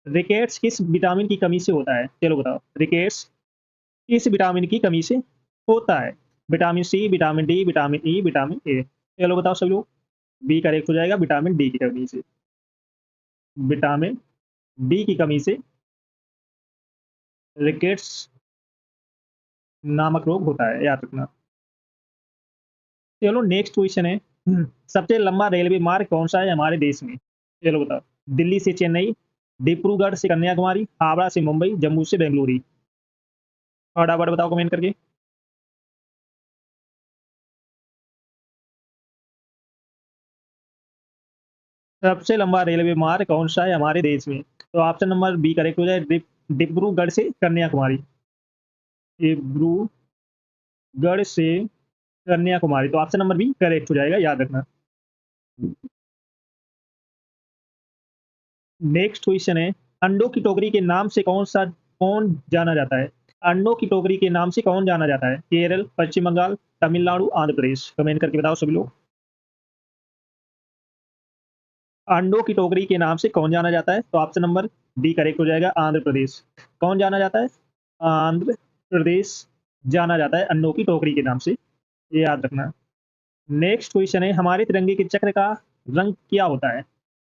Rickets किस vitamin की कमी से होता है? चलो बताओ, रिकेट्स किस विटामिन की कमी से होता है? Vitamin C, vitamin D, vitamin E, vitamin A. चलो बताओ सभी लोग। बी करेक्ट हो जाएगा, विटामिन डी की कमी से। विटामिन डी की कमी से रिकेट्स नामक रोग होता है, याद रखना। चलो नेक्स्ट क्वेश्चन है। सबसे लंबा रेलवे मार्ग कौन सा है हमारे देश में? चलो बताओ। दिल्ली से चेन्नई, डिब्रूगढ़ से कन्याकुमारी, हावड़ा से मुंबई, जम्मू से बेंगलुरु। फटाफट बताओ कमेंट करके। सबसे लंबा रेलवे मार्ग कौन सा है हमारे देश में? तो ऑप्शन नंबर बी करेक्ट हो जाए, डिब्रूगढ़ से कन्याकुमारी। डिब्रूगढ़ से कन्याकुमारी, तो ऑप्शन नंबर बी करेक्ट हो जाएगा, याद रखना। नेक्स्ट क्वेश्चन है। अंडों की टोकरी के नाम से कौन जाना जाता है? अंडों की टोकरी के नाम से कौन जाना जाता है? केरल, पश्चिम बंगाल, तमिलनाडु, आंध्र प्रदेश। कमेंट करके बताओ सभी लोग। अंडों की टोकरी के नाम से कौन जाना जाता है? तो ऑप्शन नंबर डी करेक्ट हो जाएगा, आंध्र प्रदेश। कौन जाना जाता है? आंध्र प्रदेश जाना जाता है अंडों की टोकरी के नाम से, ये याद रखना। नेक्स्ट क्वेश्चन है। हमारे तिरंगे के चक्र का रंग क्या होता है?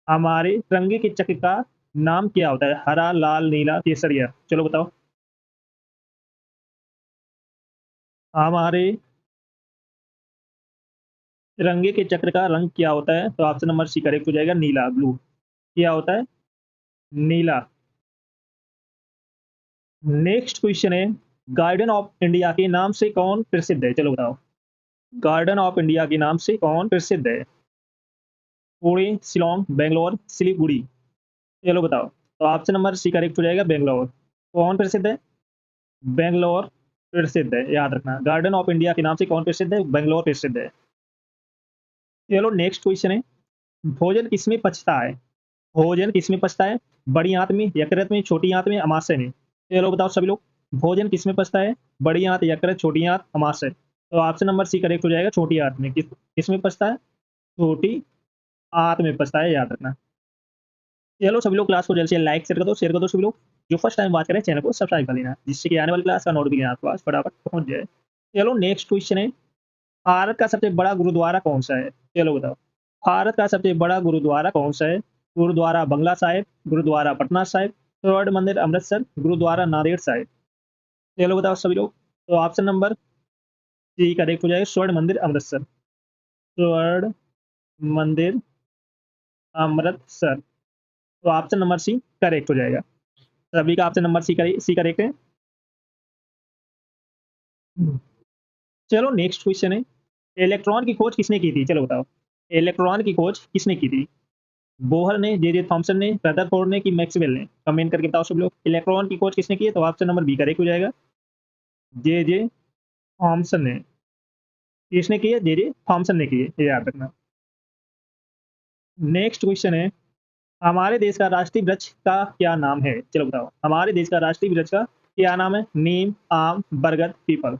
हमारे तिरंगे के चक्र का नाम क्या होता है? हरा, लाल, नीला, केसरिया। चलो बताओ। हमारे तिरंगे के चक्र का रंग क्या होता है? तो ऑप्शन नंबर सी करेक्ट हो जाएगा, नीला, ब्लू। क्या होता है? नीला। नेक्स्ट क्वेश्चन है। गार्डन ऑफ इंडिया के नाम से कौन प्रसिद्ध है? चलो बताओ। गार्डन ऑफ इंडिया के नाम से कौन प्रसिद्ध है? पुणे, शिलोंग, बेंगलोर, सिलीगुड़ी। चलो बताओ। तो ऑप्शन नंबर सी करेक्ट हो जाएगा, बेंगलोर। कौन प्रसिद्ध है? बेंगलोर प्रसिद्ध है, याद रखना। गार्डन ऑफ इंडिया के नाम से कौन प्रसिद्ध है? बेंगलोर प्रसिद्ध है। चलो नेक्स्ट क्वेश्चन है। भोजन किसमें पचता है? भोजन किसमें पचता है? बड़ी आंत में, यकृत में, छोटी आंत में, अमाशय में। चलो बताओ सभी लोग। भोजन किसमें पचता है? बड़ी आंत, यकृत, छोटी आंत, अमाशय। तो ऑप्शन नंबर सी करेक्ट हो जाएगा, छोटी आंत में। किसमें पचता है? छोटी आंत में पचता है, याद रखना। चलो सभी लोग क्लास को जल्द से लाइक शेयर कर दो सभी लोग। जो फर्स्ट टाइम बात करें चैनल को सब्सक्राइब कर लेना, जिससे कि आने वाली क्लास का नोटिफिकेशन आपके पास फटाफट पहुंच जाए। चलो नेक्स्ट क्वेश्चन है। भारत का सबसे बड़ा गुरुद्वारा कौन सा है? चलो बताओ। भारत का सबसे बड़ा गुरुद्वारा कौन सा है? गुरुद्वारा बंगला साहिब, गुरुद्वारा पटना साहिब, स्वर्ण मंदिर अमृतसर, गुरुद्वारा नांदेड़ साहिब। चलो बताओ सभी लोग। तो ऑप्शन नंबर सी करेक्ट हो जाएगा, स्वर्ण मंदिर अमृतसर। स्वर्ण मंदिर अमृतसर, तो ऑप्शन नंबर सी करेक्ट हो जाएगा। सभी का ऑप्शन नंबर सी करेक्ट है। चलो नेक्स्ट क्वेश्चन है। इलेक्ट्रॉन की खोज किसने की थी? चलो बताओ। इलेक्ट्रॉन की खोज किसने की थी? बोहर ने, जे थॉमसन ने, रदरफोर्ड ने, कि मैक्सवेल ने। कमेंट करके बताओ सब लोग। इलेक्ट्रॉन की खोज किसने की है? तो ऑप्शन नंबर बी करेक्ट हो जाएगा, जे थॉमसन ने। किसने की है? जे थॉमसन ने की है, ये याद रखना। नेक्स्ट क्वेश्चन है। हमारे देश का राष्ट्रीय वृक्ष का क्या नाम है? चलो बताओ। हमारे देश का राष्ट्रीय वृक्ष का क्या नाम है? नीम, आम, बरगद, पीपल।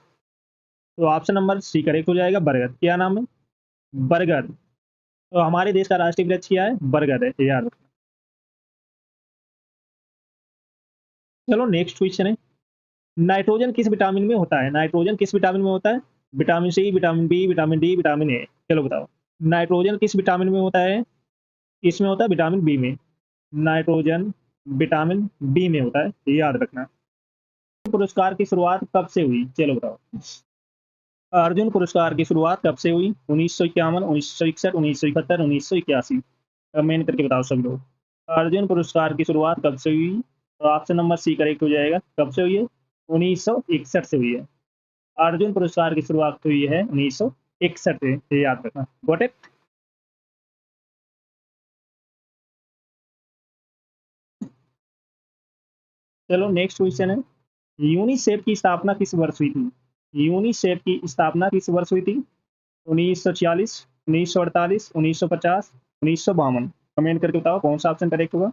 तो ऑप्शन नंबर सी करेक्ट हो जाएगा, बरगद। क्या नाम है? बरगद। तो हमारे देश का राष्ट्रीय वृक्ष क्या है? बरगद है, ये याद रखना। चलो नेक्स्ट क्वेश्चन है। नाइट्रोजन किस विटामिन में होता है? नाइट्रोजन किस विटामिन में होता है? Vitamin C, vitamin B, vitamin D, vitamin A. चलो बताओ। नाइट्रोजन किस विटामिन में होता है? इसमें होता है विटामिन बी में। नाइट्रोजन विटामिन बी में होता है, ये याद रखना। पुरस्कार की शुरुआत कब से हुई? चलो बताओ। अर्जुन पुरस्कार की शुरुआत कब से हुई? 1951, 1961, 1971, 1981। कमेंट करके बताओ सभी लोग। अर्जुन पुरस्कार की शुरुआत कब से हुई? तो ऑप्शन नंबर सी करेक्ट हो जाएगा। कब से हुई है? 1961 से हुई है। अर्जुन पुरस्कार की शुरुआत हुई है 1961 से, ये याद रखना। Got it? चलो नेक्स्ट क्वेश्चन है। यूनिसेफ की स्थापना किस वर्ष हुई थी? यूनिसेफ की स्थापना किस वर्ष हुई थी? 1946, 1948, 1950, 1952। कमेंट करके बताओ कौन सा ऑप्शन करेक्ट होगा।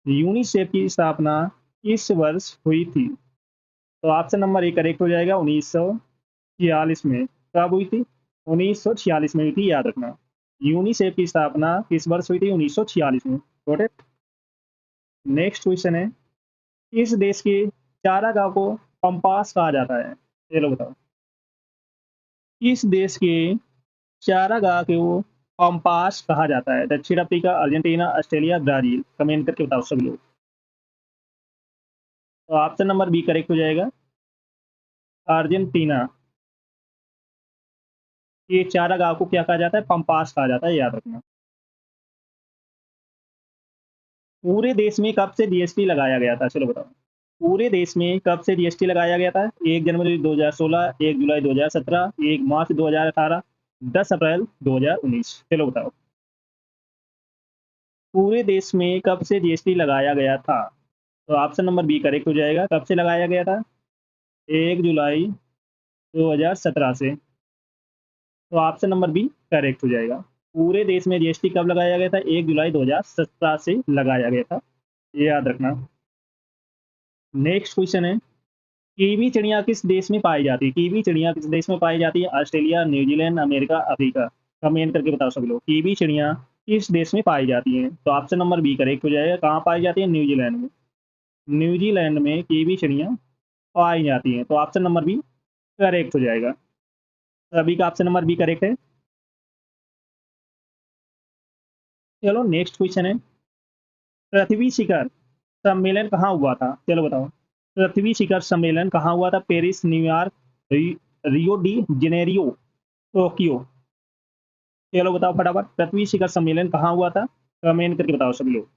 यूनिसेफ की स्थापना किस वर्ष हुई थी? तो ऑप्शन नंबर ए करेक्ट हो जाएगा, 1946 में। कब हुई थी? 1946 में हुई थी, याद रखना। यूनिसेफ की स्थापना किस वर्ष हुई थी? 1946 में। Got it? नेक्स्ट क्वेश्चन है, किस देश के चारागाह को पंपास कहा जाता है? ये लोग बताओ। किस देश के चारागाह को पंपास कहा जाता है? दक्षिण Africa, Argentina, Australia, Brazil. Comment करके बताओ सभी लोग। तो ऑप्शन नंबर बी करेक्ट हो जाएगा, अर्जेंटीना। ये चारागाह को क्या कहा जाता है? पंपास कहा जाता है, याद रखना। पूरे देश में कब से जीएसटी लगाया गया था? चलो बताओ। पूरे देश में कब से जीएसटी लगाया गया था? 1 जनवरी 2016, 1 जुलाई 2017, 1 मार्च 2018, 10 अप्रैल 2019। चलो बताओ। पूरे देश में कब से जीएसटी लगाया गया था? तो ऑप्शन नंबर बी करेक्ट हो जाएगा। कब से लगाया गया था? 1 जुलाई 2017 से। तो ऑप्शन नंबर बी करेक्ट हो जाएगा। पूरे देश में जीएसटी कब लगाया गया था? 1 जुलाई 2017 से लगाया गया था, ये याद रखना। नेक्स्ट क्वेश्चन है, कीवी चिड़िया किस देश में पाई जाती है? कीवी चिड़िया किस देश में पाई जाती है? Australia, New Zealand, America, Africa. Comment करके बताओ सभी लोग। कीवी चिड़िया किस देश में पाई जाती है? तो ऑप्शन नंबर बी करेक्ट हो जाएगा। कहाँ पाई जाती है? न्यूजीलैंड में। न्यूजीलैंड में कीवी चिड़िया पाई जाती है, तो ऑप्शन नंबर बी करेक्ट हो जाएगा। सभी का ऑप्शन नंबर बी करेक्ट है। चलो नेक्स्ट क्वेश्चन है, पृथ्वी शिखर सम्मेलन कहाँ हुआ था? चलो बताओ। पृथ्वी शिखर सम्मेलन कहाँ हुआ था? Paris, New York, Rio de Janeiro, Tokyo. चलो बताओ फटाफट, पृथ्वी शिखर सम्मेलन कहाँ हुआ था? कमेंट करके बताओ सभी लोग।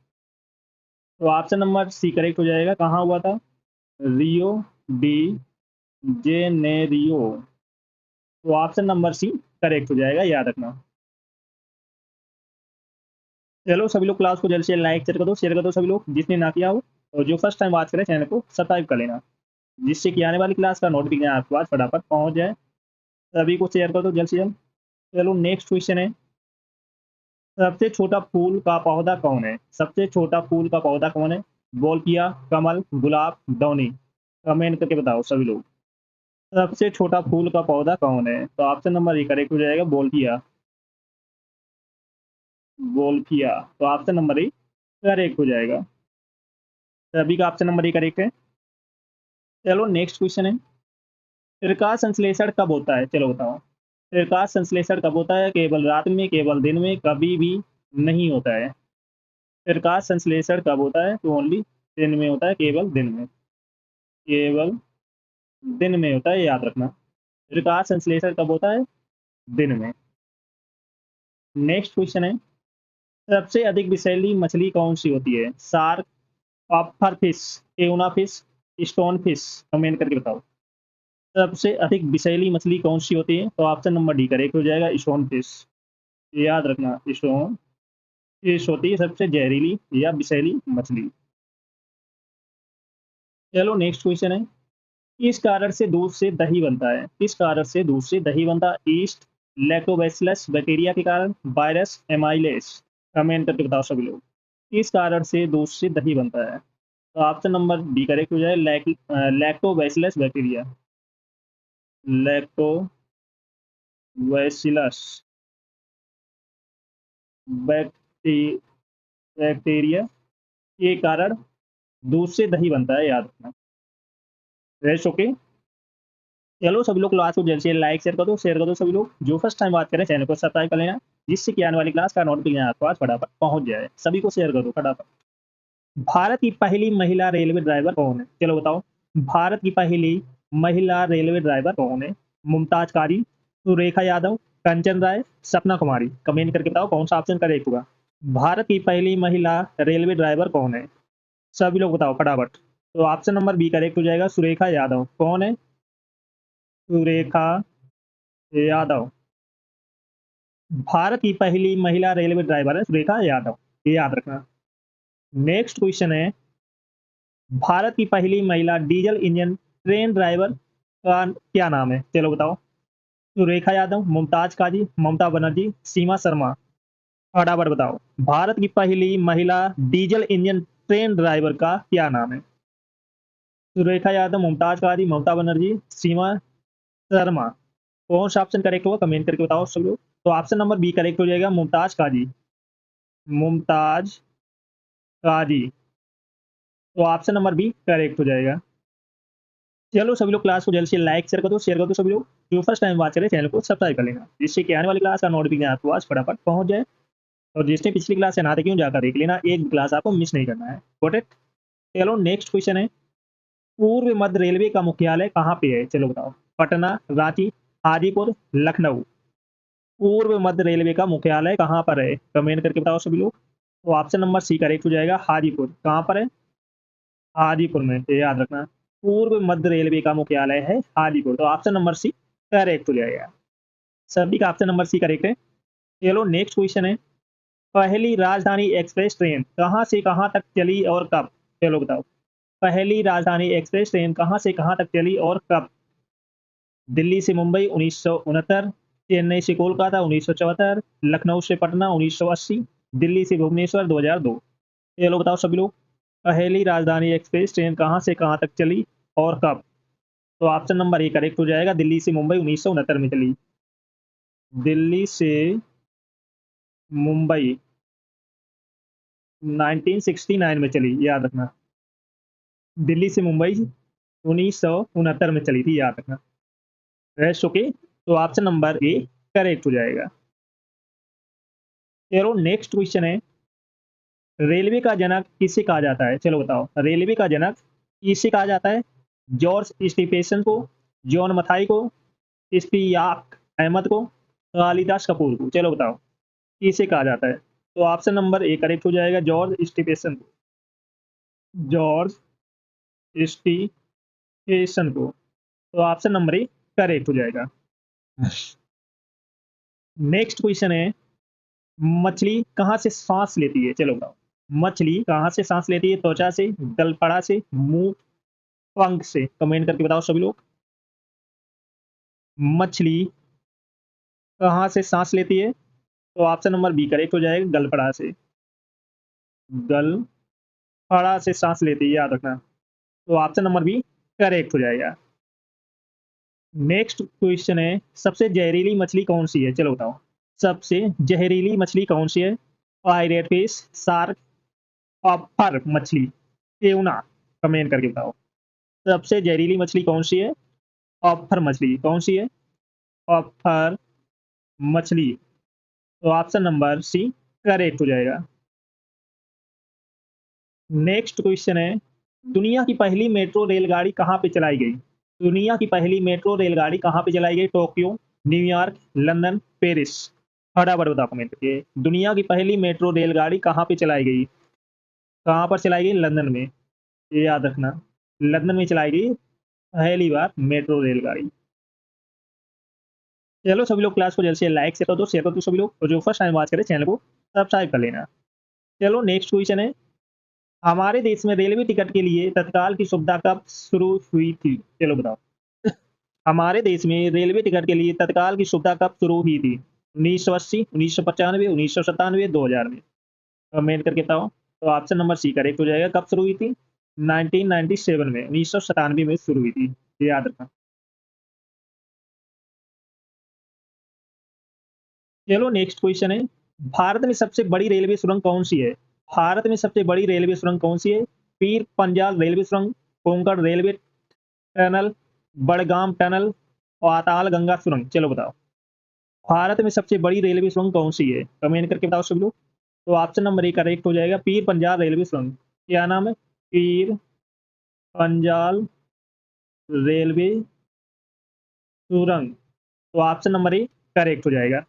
तो ऑप्शन नंबर सी करेक्ट हो जाएगा। कहाँ हुआ था? Rio de Janeiro. तो ऑप्शन नंबर सी करेक्ट हो जाएगा, याद रखना। चलो सभी लोग क्लास को जल्द से लाइक शेयर कर दो सभी लोग जिसने ना किया हो, और जो फर्स्ट टाइम बात करें चैनल को सब्सक्राइब कर लेना, जिससे कि आने वाली क्लास का नोटिफिकेशन आपके पास फटाफट पहुंच जाए। सभी को शेयर कर दो जल्द से जल्द। चलो नेक्स्ट क्वेश्चन है, सबसे छोटा फूल का पौधा कौन है? सबसे छोटा फूल का पौधा कौन है? बोलकिया, कमल, गुलाब, दौनी। कमेंट करके बताओ सभी लोग। सबसे छोटा फूल का पौधा कौन है? तो ऑप्शन नंबर ए करेक्ट हो जाएगा, बोलकिया। बोलकिया। तो ऑप्शन नंबर ए करेक्ट हो जाएगा। सभी का ऑप्शन नंबर ए करेक्ट है। चलो नेक्स्ट क्वेश्चन है, प्रकाश संश्लेषण कब होता है? चलो बताओ। प्रकाश संश्लेषण कब होता है? केवल रात में, केवल दिन में, कभी भी नहीं होता है। प्रकाश संश्लेषण कब होता है? तो ओनली दिन में होता है, केवल दिन में। केवल दिन में होता है, याद रखना। प्रकाश संश्लेषण कब होता है? दिन में। नेक्स्ट क्वेश्चन है, सबसे अधिक विषैली मछली कौन सी होती है? Shark, puffer fish, tuna fish, stone fish. Comment करके बताओ। सबसे अधिक विषैली मछली कौन सी होती है? तो ऑप्शन नंबर डी करेक्ट हो जाएगा, स्टोन फिश। याद रखना, स्टोन फिश होती है सबसे जहरीली या विषैली मछली। चलो नेक्स्ट क्वेश्चन है, किस कारण से दूध से दही बनता है? किस कारण से दूध से दही बनता है? ईस्ट, लैक्टोबैसिलस बैक्टीरिया के कारण, वायरस, एमाइलेस। कमेंट करके बताओ सभी लोग। किस कारण से दूध से दही बनता है? तो ऑप्शन नंबर बी करेक्ट हो जाए, लैक्टोबैसिलस बैक्टीरिया। लैक्टोबैसिलस बैक्टी बैक्टीरिया के कारण दूध से दही बनता है, याद रखना। Rest okay. चलो सभी लोग क्लास को जल्द से लाइक शेयर कर दो सभी लोग। जो फर्स्ट टाइम बात करें चैनल को सब्सक्राइब कर लेना, जिससे कि आने वाली क्लास का नोटिफिकेशन आपके पास फटाफट पहुंच जाए। सभी को शेयर कर दो फटाफट। भारत की पहली महिला रेलवे ड्राइवर कौन है? चलो बताओ। भारत की पहली महिला रेलवे ड्राइवर कौन है? मुमताज काजी, सुरेखा यादव, कंचन राय, सपना कुमारी। कमेंट करके बताओ कौन सा ऑप्शन करेक्ट होगा। भारत की पहली महिला रेलवे ड्राइवर कौन है? सभी लोग बताओ फटाफट। तो ऑप्शन नंबर बी करेक्ट हो जाएगा, सुरेखा यादव। कौन है? सुरेखा यादव। भारत की पहली महिला रेलवे ड्राइवर है सुरेखा यादव, ये याद रखना। नेक्स्ट क्वेश्चन है, भारत की पहली महिला डीजल इंजन ट्रेन ड्राइवर का क्या नाम है? चलो बताओ। सुरेखा यादव, मुमताज काजी, ममता बनर्जी, सीमा शर्मा। फटाफट बताओ। भारत की पहली महिला डीजल इंजन ट्रेन ड्राइवर का क्या नाम है? सुरेखा यादव, मुमताज काजी, ममता बनर्जी, सीमा शर्मा। कौन सा ऑप्शन करेक्ट होगा? कमेंट करके बताओ सब लोग। तो ऑप्शन नंबर बी करेक्ट हो जाएगा, मुमताज काजी। मुमताज काजी। तो ऑप्शन नंबर बी करेक्ट हो जाएगा। चलो सभी लोग क्लास को जल्द से लाइक शेयर कर दो सभी लोग। जो फर्स्ट टाइम वॉच करें चैनल को सब्सक्राइब कर लेना, जिससे कि आने वाली क्लास का नोटिफिकेशन आपको आज फटाफट पहुंच जाए। और जिसने पिछली क्लास से ना देखी हो जाकर देख लेना, एक क्लास आपको मिस नहीं करना है। Got it? चलो नेक्स्ट क्वेश्चन है, पूर्व मध्य रेलवे का मुख्यालय कहाँ पे है? चलो बताओ। पटना, रांची, हाजीपुर, लखनऊ। पूर्व मध्य रेलवे का मुख्यालय कहाँ पर है? कमेंट करके बताओ सभी लोग। तो ऑप्शन नंबर सी करेक्ट हो जाएगा, हाजीपुर। कहाँ पर है? हाजीपुर में, ये याद रखना। पूर्व मध्य रेलवे का मुख्यालय है हाजीपुर, तो ऑप्शन नंबर सी करेक्ट हो जाएगा। सभी का ऑप्शन नंबर सी करेक्ट है। चलो नेक्स्ट क्वेश्चन है, पहली राजधानी एक्सप्रेस ट्रेन कहाँ से कहाँ तक चली और कब? चलो बताओ। पहली राजधानी एक्सप्रेस ट्रेन कहाँ से कहाँ तक चली और कब? दिल्ली से मुंबई 1969, चेन्नई से कोलकाता 1974, लखनऊ से पटना 1980, दिल्ली से भुवनेश्वर 2002। ये लोग बताओ सभी लोग, पहली राजधानी एक्सप्रेस ट्रेन कहाँ से कहाँ तक चली और कब? तो ऑप्शन नंबर ए करेक्ट हो जाएगा, दिल्ली से मुंबई 1969 में चली। दिल्ली से मुंबई 1969 में चली, याद रखना। दिल्ली से मुंबई 1969 में चली थी, याद रखना। रेस्ट ओके, तो ऑप्शन नंबर ए करेक्ट हो जाएगा। चलो नेक्स्ट क्वेश्चन है, रेलवे का जनक किसे कहा जाता है? चलो बताओ, रेलवे का जनक किसे कहा जाता है? जॉर्ज स्टीफेंसन को, जॉन मथाई को, इश्तियाक अहमद को, कालिदास कपूर को। चलो बताओ किसे कहा जाता है? तो ऑप्शन नंबर ए करेक्ट हो जाएगा, जॉर्ज स्टीफेंसन को। जॉर्ज स्टीफेंसन को, तो ऑप्शन नंबर ए करेक्ट हो जाएगा। नेक्स्ट क्वेश्चन है, मछली कहाँ से सांस लेती है? चलो बताओ। मछली कहाँ से सांस लेती है? त्वचा से, गलफड़ा से, मुंह, पंख से। कमेंट करके बताओ सभी लोग। मछली कहाँ से सांस लेती है? तो ऑप्शन नंबर बी करेक्ट हो जाएगा, गलफड़ा से। गलफड़ा से सांस लेती है, याद रखना। तो ऑप्शन नंबर बी करेक्ट हो जाएगा। नेक्स्ट क्वेश्चन है, सबसे जहरीली मछली कौन सी है? चलो बताओ। सबसे जहरीली मछली कौन सी है? पायरेट फिश, शार्क, ऑफर मछली, ट्यूना। कमेंट करके बताओ। सबसे जहरीली मछली कौन सी है? ऑफर मछली। कौन सी है? ऑफर मछली। तो ऑप्शन नंबर सी करेक्ट हो जाएगा। नेक्स्ट क्वेश्चन है, दुनिया की पहली मेट्रो रेलगाड़ी कहाँ पे चलाई गई? दुनिया की पहली मेट्रो रेलगाड़ी कहाँ पे चलाई गई? Tokyo, New York, London, Paris. फटाफट बताओ कमेंट करके। दुनिया की पहली मेट्रो रेलगाड़ी कहाँ पे चलाई गई? कहाँ पर चलाई गई? लंदन में। ये याद रखना, लंदन में चलाई गई पहली बार मेट्रो रेलगाड़ी। चलो सभी लोग क्लास को जल्द से शेयर कर दो सभी लोग, और जो फर्स्ट टाइम वॉच करे चैनल को सब्सक्राइब कर लेना। चलो नेक्स्ट क्वेश्चन है, हमारे देश में रेलवे टिकट के लिए तत्काल की सुविधा कब शुरू हुई थी? चलो बताओ। हमारे देश में रेलवे टिकट के लिए तत्काल की सुविधा कब शुरू हुई थी? 1980, 1995, 1997, 2000 में। कमेंट करके बताओ। तो ऑप्शन नंबर सी करेक्ट हो जाएगा। कब शुरू हुई थी? 1997 में, 1997 में शुरू हुई थी, ये याद रखना। चलो नेक्स्ट क्वेश्चन है, भारत में सबसे बड़ी रेलवे सुरंग कौन सी है? भारत में सबसे बड़ी रेलवे सुरंग कौन सी है? पीर पंजाल रेलवे सुरंग, Konkan railway tunnel, Badgam tunnel, Patal Ganga सुरंग। चलो बताओ, भारत में सबसे बड़ी रेलवे सुरंग कौन सी है? कमेंट करके बताओ सभी लोग। तो ऑप्शन नंबर ए करेक्ट हो जाएगा, पीर पंजाल रेलवे सुरंग। क्या नाम है? पीर पंजाल रेलवे सुरंग। तो ऑप्शन नंबर ए करेक्ट हो जाएगा।